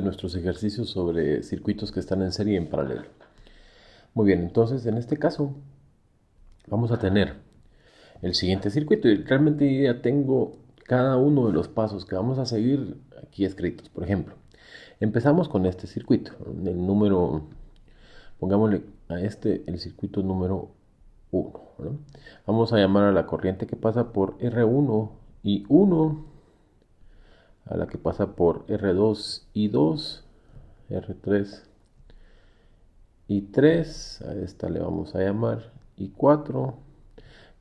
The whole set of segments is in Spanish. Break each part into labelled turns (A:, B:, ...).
A: nuestros ejercicios sobre circuitos que están en serie y en paralelo. Muy bien, entonces en este caso vamos a tener el siguiente circuito y realmente ya tengo cada uno de los pasos que vamos a seguir aquí escritos. Por ejemplo, empezamos con este circuito, el número, pongámosle a este el circuito número 1. Vamos a llamar a la corriente que pasa por R1 y 1, a la que pasa por R2 y 2, R3 y 3, a esta le vamos a llamar I4,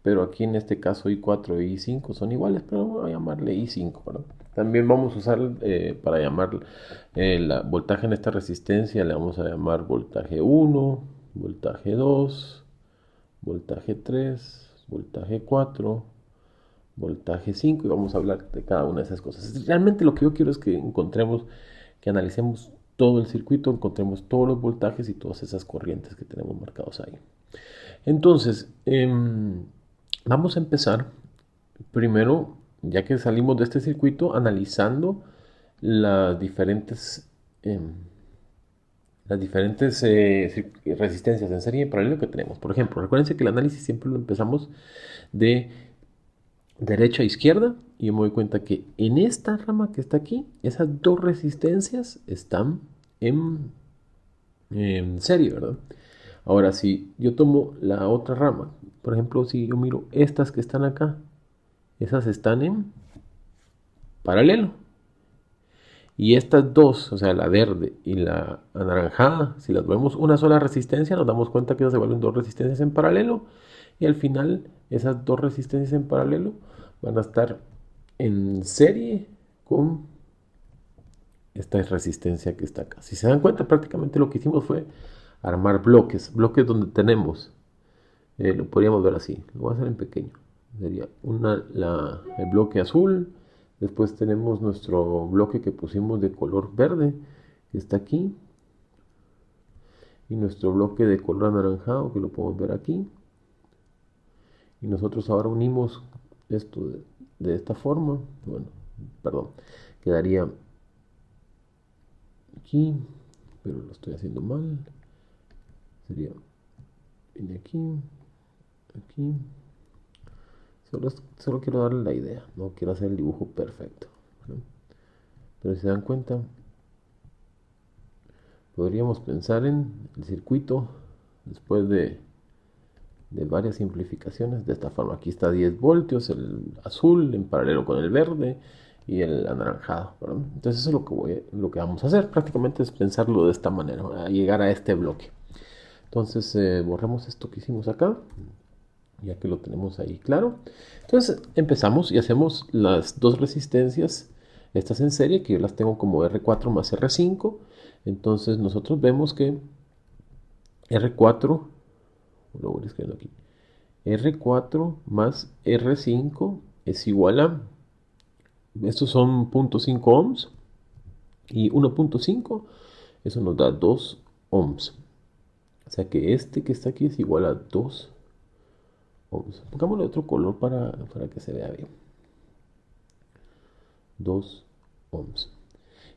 A: pero aquí en este caso I4 y I5 son iguales, pero voy a llamarle I5, ¿verdad? También vamos a usar para llamar el voltaje en esta resistencia, le vamos a llamar voltaje 1, voltaje 2, voltaje 3, voltaje 4, voltaje 5, y vamos a hablar de cada una de esas cosas. Realmente lo que yo quiero es que encontremos, que analicemos todo el circuito, encontremos todos los voltajes y todas esas corrientes que tenemos marcados ahí. Entonces, vamos a empezar primero, ya que salimos de este circuito, analizando las diferentes, resistencias en serie y en paralelo que tenemos. Por ejemplo, recuerden que el análisis siempre lo empezamos de derecha a izquierda, y yo me doy cuenta que en esta rama que está aquí, esas dos resistencias están en serie, ¿verdad? Ahora, si yo tomo la otra rama, por ejemplo, si yo miro estas que están acá, esas están en paralelo. Y estas dos, o sea, la verde y la anaranjada, si las vemos una sola resistencia, nos damos cuenta que se vuelven dos resistencias en paralelo. Y al final, esas dos resistencias en paralelo van a estar en serie con esta resistencia que está acá. Si se dan cuenta, prácticamente lo que hicimos fue armar bloques donde tenemos, lo podríamos ver así, lo voy a hacer en pequeño, sería el bloque azul, después tenemos nuestro bloque que pusimos de color verde, que está aquí, y nuestro bloque de color anaranjado, que lo podemos ver aquí, y nosotros ahora unimos esto de esta forma, bueno, perdón, quedaría aquí, pero lo estoy haciendo mal, sería de aquí, aquí. Solo quiero darle la idea, no quiero hacer el dibujo perfecto, ¿no? Pero si se dan cuenta, podríamos pensar en el circuito después de varias simplificaciones de esta forma. Aquí está 10 voltios, el azul en paralelo con el verde y el anaranjado, ¿verdad? Entonces eso es lo que vamos a hacer, prácticamente es pensarlo de esta manera, para llegar a este bloque. Entonces borremos esto que hicimos acá, ya que lo tenemos ahí claro. Entonces empezamos y hacemos las dos resistencias, estas en serie, que yo las tengo como R4 más R5. Entonces nosotros vemos que R4, lo voy escribiendo aquí, R4 más R5 es igual a, estos son 0.5 ohms, y 1.5, eso nos da 2 ohms. O sea que este que está aquí es igual a 2 ohms. Pongámosle otro color para que se vea bien. 2 ohms.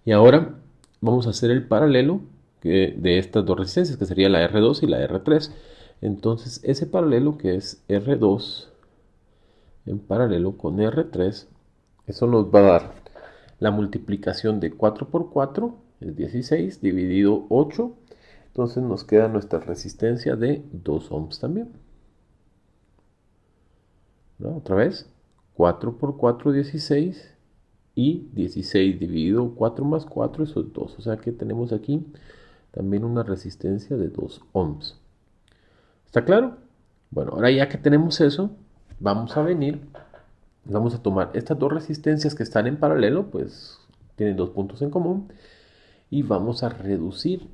A: Y ahora vamos a hacer el paralelo de estas dos resistencias, que sería la R2 y la R3. Entonces ese paralelo, que es R2 en paralelo con R3, eso nos va a dar la multiplicación de 4 por 4, es 16, dividido 8. Entonces nos queda nuestra resistencia de 2 ohms también, ¿no? Otra vez, 4 por 4, 16, y 16 dividido 4 más 4, eso es 2. O sea que tenemos aquí también una resistencia de 2 ohms. ¿Está claro? Bueno, ahora ya que tenemos eso, vamos a tomar estas dos resistencias que están en paralelo, pues tienen dos puntos en común, y vamos a reducir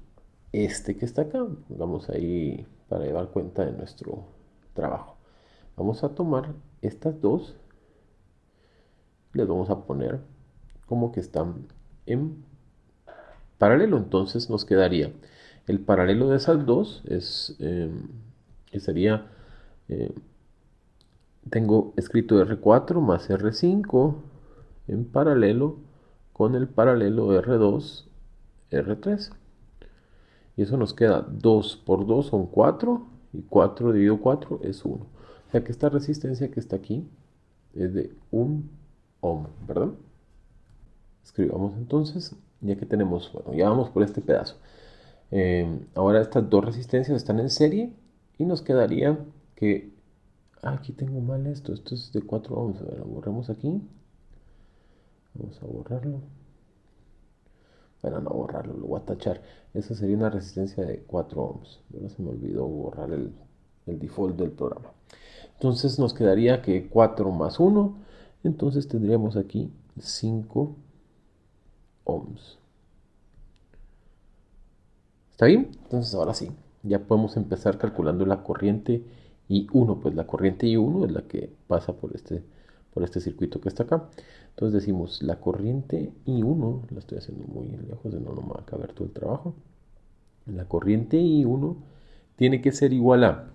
A: este que está acá. Vamos ahí para llevar cuenta de nuestro trabajo. Vamos a tomar estas dos, les vamos a poner como que están en paralelo. Entonces nos quedaría el paralelo de esas dos, que sería, tengo escrito R4 más R5 en paralelo con el paralelo R2 R3. Y eso nos queda 2 por 2 son 4. Y 4 dividido 4 es 1. O sea que esta resistencia que está aquí es de 1 ohm, ¿verdad? Escribamos entonces, ya que tenemos, bueno, ya vamos por este pedazo. Ahora estas dos resistencias están en serie y nos quedaría que... aquí tengo mal esto es de 4 ohms. A ver, lo borramos aquí. Vamos a borrarlo. Bueno, no borrarlo, lo voy a tachar. Esa sería una resistencia de 4 ohms. Ahora se me olvidó borrar el default del programa. Entonces nos quedaría que 4 más 1. Entonces tendríamos aquí 5 ohms. ¿Está bien? Entonces ahora sí, ya podemos empezar calculando la corriente I1. Pues la corriente I1 es la que pasa por este circuito que está acá. Entonces decimos, la corriente I1, la estoy haciendo muy lejos, de no me va a caber todo el trabajo. La corriente I1 tiene que ser igual a,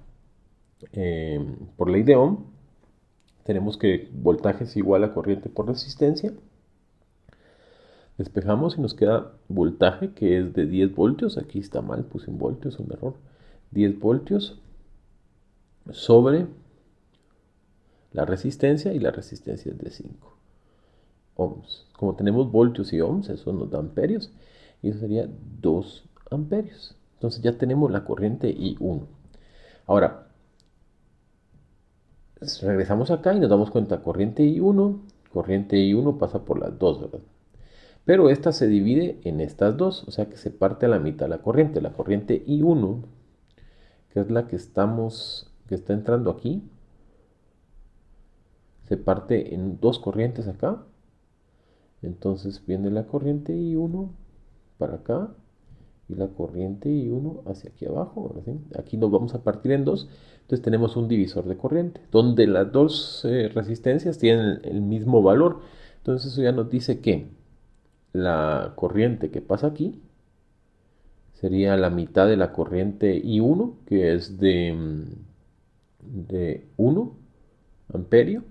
A: por ley de Ohm, tenemos que voltaje es igual a corriente por resistencia. Despejamos y nos queda voltaje, que es de 10 voltios. Aquí está mal, puse en voltios, un error. 10 voltios sobre la resistencia, y la resistencia es de 5 ohms. Como tenemos voltios y ohms, eso nos da amperios, y eso sería 2 amperios. Entonces ya tenemos la corriente I1. Ahora, regresamos acá y nos damos cuenta, corriente I1 pasa por las dos, ¿verdad? Pero esta se divide en estas dos, o sea que se parte a la mitad la corriente. La corriente I1, que es la que está entrando aquí, se parte en dos corrientes acá. Entonces viene la corriente I1 para acá y la corriente I1 hacia aquí abajo, ¿sí? Aquí nos vamos a partir en dos. Entonces tenemos un divisor de corriente, donde las dos resistencias tienen el mismo valor. Entonces eso ya nos dice que la corriente que pasa aquí sería la mitad de la corriente I1, que es de 1 amperio,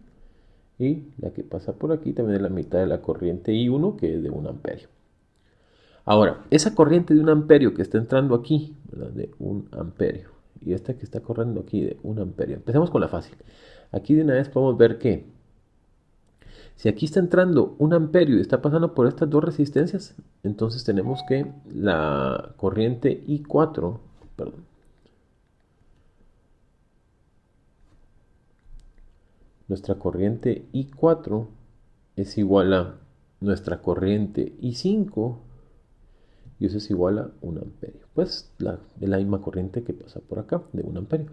A: y la que pasa por aquí también es la mitad de la corriente I1, que es de 1 amperio. Ahora, esa corriente de 1 amperio que está entrando aquí, ¿verdad? De 1 amperio, y esta que está corriendo aquí de 1 amperio. Empecemos con la fácil. Aquí de una vez podemos ver que si aquí está entrando 1 amperio y está pasando por estas dos resistencias, entonces tenemos que la corriente I4, perdón, nuestra corriente I4 es igual a nuestra corriente I5, y eso es igual a 1 amperio. Pues de la misma corriente que pasa por acá, de 1 amperio.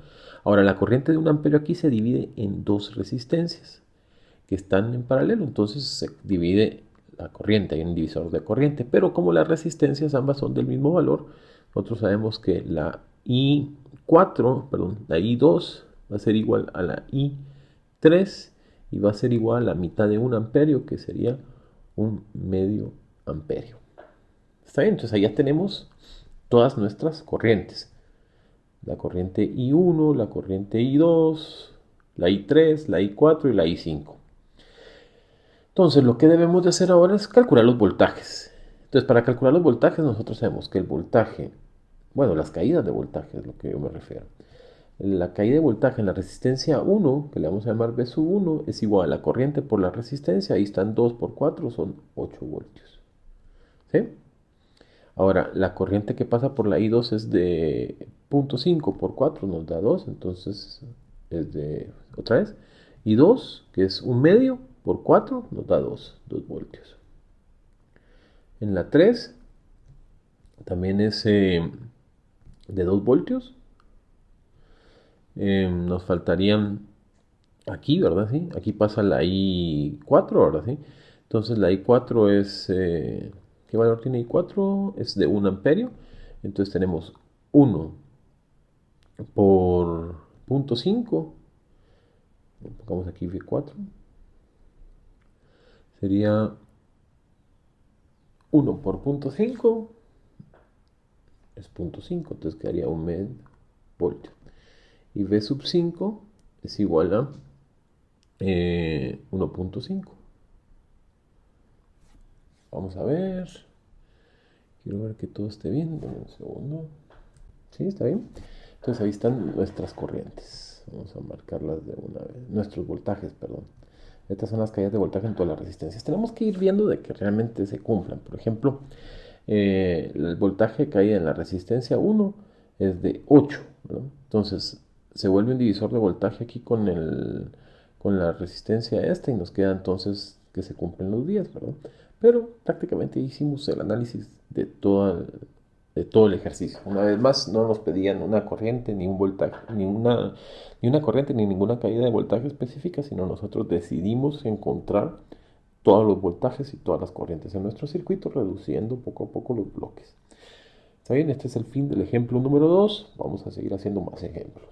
A: Ahora, la corriente de 1 amperio aquí se divide en dos resistencias que están en paralelo, entonces se divide la corriente, hay un divisor de corriente, pero como las resistencias ambas son del mismo valor, nosotros sabemos que la la I2 va a ser igual a la I3, y va a ser igual a la mitad de 1 amperio, que sería un medio amperio. ¿Está bien? Entonces ahí ya tenemos todas nuestras corrientes. La corriente I1, la corriente I2, la I3, la I4 y la I5. Entonces lo que debemos de hacer ahora es calcular los voltajes. Entonces para calcular los voltajes nosotros sabemos que el voltaje, bueno, las caídas de voltaje es lo que yo me refiero. La caída de voltaje en la resistencia 1, que le vamos a llamar V sub 1, es igual a la corriente por la resistencia. Ahí están 2 por 4, son 8 voltios. ¿Sí? Ahora, la corriente que pasa por la I2 es de 0.5 por 4, nos da 2, entonces es de, otra vez, I2, que es un medio, por 4, nos da 2 voltios. En la 3, también es de 2 voltios. Nos faltarían aquí, ¿verdad? ¿Sí? Aquí pasa la I4, ¿verdad? ¿Sí? Entonces la I4 es... ¿qué valor tiene I4? Es de 1 amperio. Entonces tenemos 1 por 0.5. Pongamos aquí V4. Sería 1 por 0.5. Es 0.5. Entonces quedaría un medio voltio. Y V sub 5 es igual a 1.5. Vamos a ver. Quiero ver que todo esté bien. Dame un segundo. ¿Sí? ¿Está bien? Entonces ahí están nuestras corrientes. Vamos a marcarlas de una vez. Nuestros voltajes, perdón. Estas son las caídas de voltaje en todas las resistencias. Tenemos que ir viendo de que realmente se cumplan. Por ejemplo, el voltaje caída en la resistencia 1 es de 8, ¿no? Entonces se vuelve un divisor de voltaje aquí con la resistencia esta y nos queda entonces que se cumplen los días, ¿verdad? Pero prácticamente hicimos el análisis de todo el ejercicio. Una vez más, no nos pedían una corriente, ni un voltaje, ni una corriente, ni ninguna caída de voltaje específica, sino nosotros decidimos encontrar todos los voltajes y todas las corrientes en nuestro circuito, reduciendo poco a poco los bloques. ¿Está bien? Este es el fin del ejemplo número 2. Vamos a seguir haciendo más ejemplos.